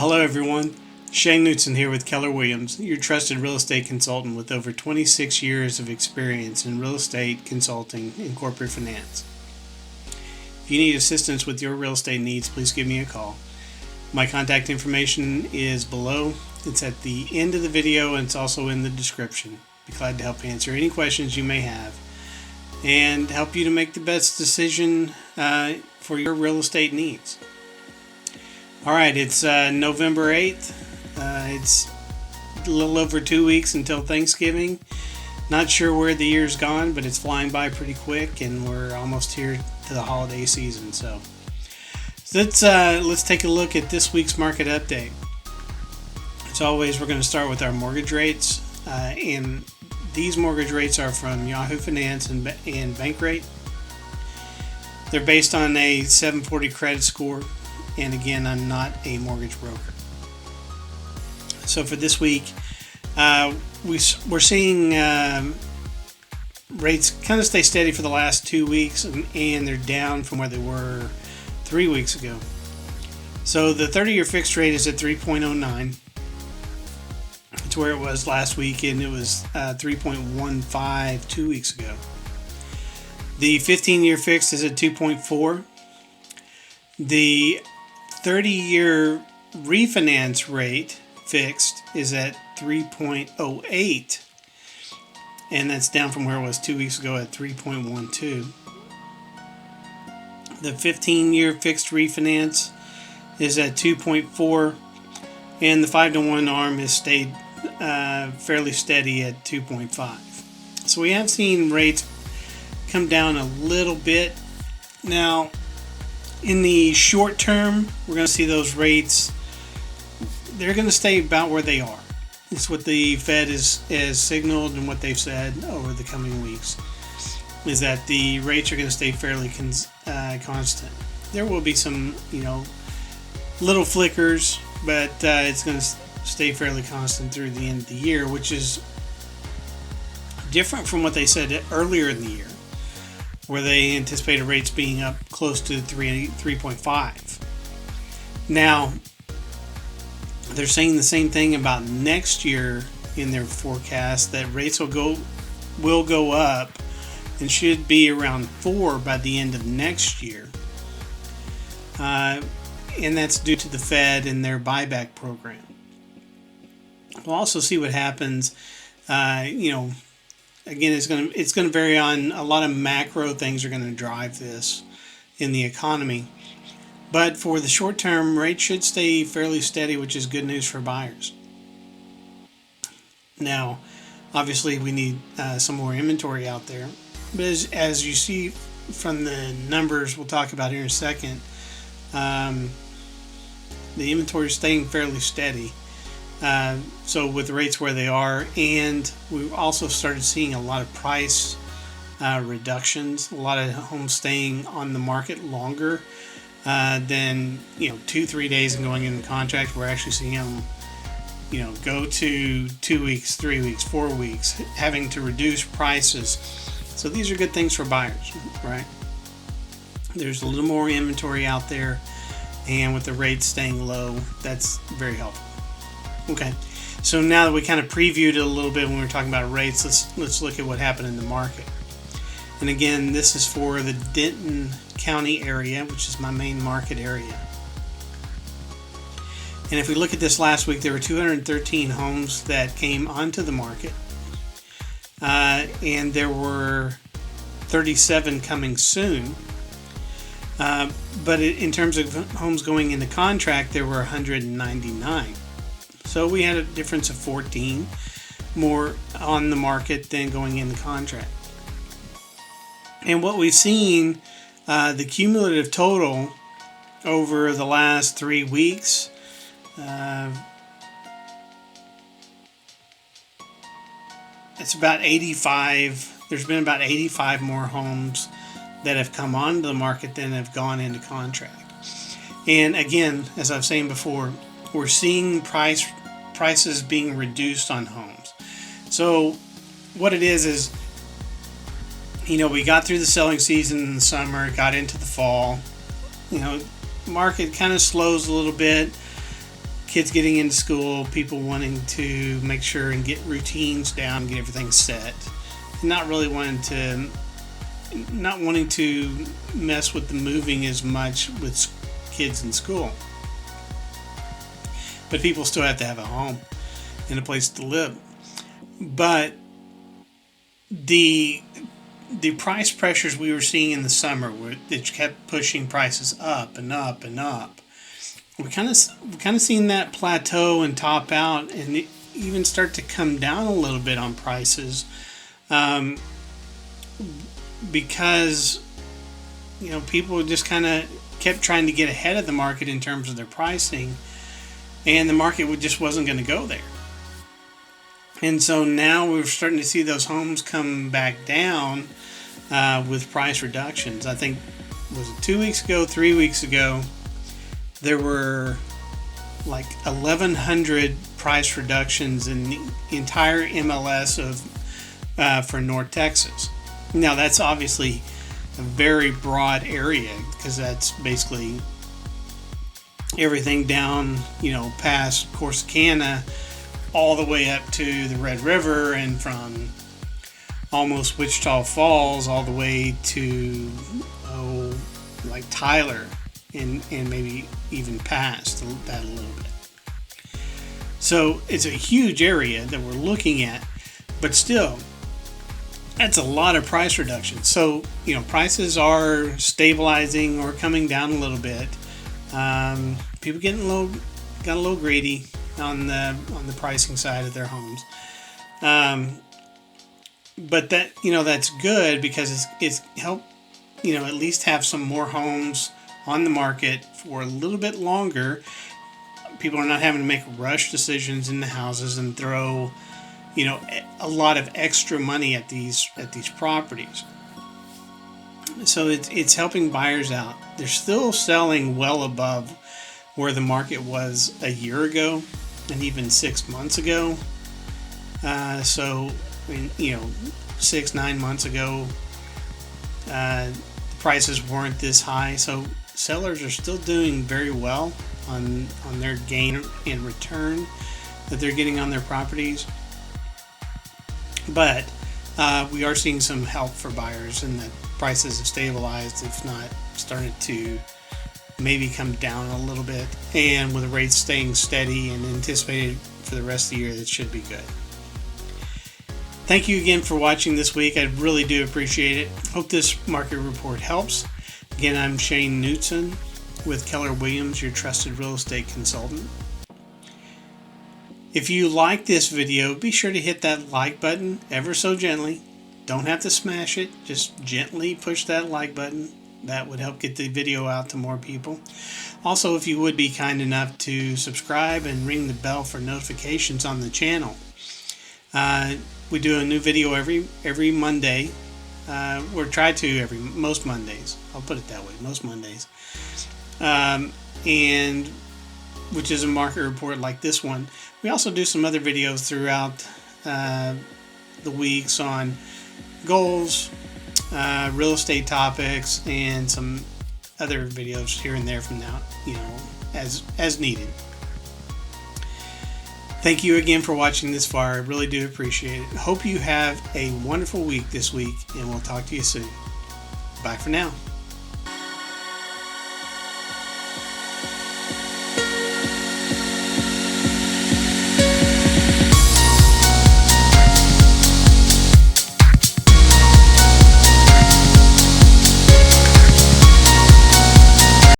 Hello everyone, Shane Knutson here with Keller Williams, your trusted real estate consultant with over 26 years of experience in real estate consulting and corporate finance. If you need assistance with your real estate needs, please give me a call. My contact information is below. It's at the end of the video and it's also in the description. Be glad to help answer any questions you may have and help you to make the best decision for your real estate needs. All right, it's November 8th. It's a little over 2 weeks until Thanksgiving. Not sure where the year's gone, but it's flying by pretty quick, and we're almost here to the holiday season. So let's take a look at this week's market update. As always, we're going to start with our mortgage rates, and these mortgage rates are from Yahoo Finance and Bankrate. They're based on a 740 credit score. And again, I'm not a mortgage broker. So for this week, we're seeing rates kind of stay steady for the last 2 weeks, and they're down from where they were 3 weeks ago. So the 30-year fixed rate is at 3.09. It's where it was last week, and it was 3.15 2 weeks ago. The 15-year fixed is at 2.4. The 30-year refinance rate fixed is at 3.08, and that's down from where it was 2 weeks ago at 3.12. The 15-year fixed refinance is at 2.4, and the 5-to-1 arm has stayed fairly steady at 2.5. So we have seen rates come down a little bit. Now, in the short term, we're going to see those rates, they're going to stay about where they are. It's what the Fed has signaled, and what they've said over the coming weeks is that the rates are going to stay fairly constant. There will be some, little flickers, but it's going to stay fairly constant through the end of the year, which is different from what they said earlier in the year, where they anticipated rates being up close to 3.5. Now, they're saying the same thing about next year in their forecast, that rates will go up and should be around 4 by the end of next year. And that's due to the Fed and their buyback program. We'll also see what happens, Again, it's going to vary on a lot of macro things are going to drive this in the economy. But for the short term, rates should stay fairly steady, which is good news for buyers. Now, obviously, we need some more inventory out there. But as you see from the numbers we'll talk about here in a second, the inventory is staying fairly steady. So with the rates where they are, and we've also started seeing a lot of price reductions, a lot of homes staying on the market longer than 2-3 days and going into contract. We're actually seeing them go to 2 weeks, 3 weeks, 4 weeks, having to reduce prices. So these are good things for buyers, right? There's a little more inventory out there, and with the rates staying low, that's very helpful. Okay, so now that we kind of previewed it a little bit when we were talking about rates, let's look at what happened in the market. And again, this is for the Denton County area, which is my main market area. And if we look at this last week, there were 213 homes that came onto the market, and there were 37 coming soon. But in terms of homes going into contract, there were 199. So we had a difference of 14 more on the market than going into contract. And what we've seen, the cumulative total over the last 3 weeks, it's about 85. There's been about 85 more homes that have come onto the market than have gone into contract. And again, as I've said before, we're seeing prices being reduced on homes. So what it is we got through the selling season in the summer, got into the fall. Market kind of slows a little bit, kids getting into school, people wanting to make sure and get routines down, get everything set, not wanting to mess with the moving as much with kids in school. But people still have to have a home and a place to live. But the price pressures we were seeing in the summer, which kept pushing prices up and up and up, we kind of seen that plateau and top out, and even start to come down a little bit on prices, because people just kind of kept trying to get ahead of the market in terms of their pricing, and the market just wasn't going to go there. And so now we're starting to see those homes come back down with price reductions. I think, was it 2 weeks ago, 3 weeks ago, there were like 1,100 price reductions in the entire MLS for North Texas. Now that's obviously a very broad area, because that's basically everything down, past Corsicana, all the way up to the Red River, and from almost Wichita Falls all the way to like Tyler, and maybe even past that a little bit. So it's a huge area that we're looking at, but still, that's a lot of price reduction. So prices are stabilizing or coming down a little bit. People got a little greedy on the pricing side of their homes, but that's good, because it's helped at least have some more homes on the market for a little bit longer. People are not having to make rush decisions in the houses and throw a lot of extra money at these properties. So it's helping buyers out. They're still selling well above where the market was a year ago and even 6 months ago. So 6-9 months ago, the prices weren't this high. So sellers are still doing very well on their gain in return that they're getting on their properties. But we are seeing some help for buyers, and that prices have stabilized, if not started to maybe come down a little bit. And with the rates staying steady and anticipated for the rest of the year, that should be good. Thank you again for watching this week. I really do appreciate it. Hope this market report helps. Again, I'm Shane Knutson with Keller Williams, your trusted real estate consultant. If you like this video, be sure to hit that like button ever so gently. Don't have to smash it, just gently push that like button. That would help get the video out to more people. Also, if you would be kind enough to subscribe and ring the bell for notifications on the channel. We do a new video every Monday. Or try to most Mondays. I'll put it that way, most Mondays. And which is a market report like this one. We also do some other videos throughout the weeks on goals, real estate topics, and some other videos here and there from now, as needed. Thank you again for watching this far. I really do appreciate it. Hope you have a wonderful week this week, and we'll talk to you soon. Bye for now.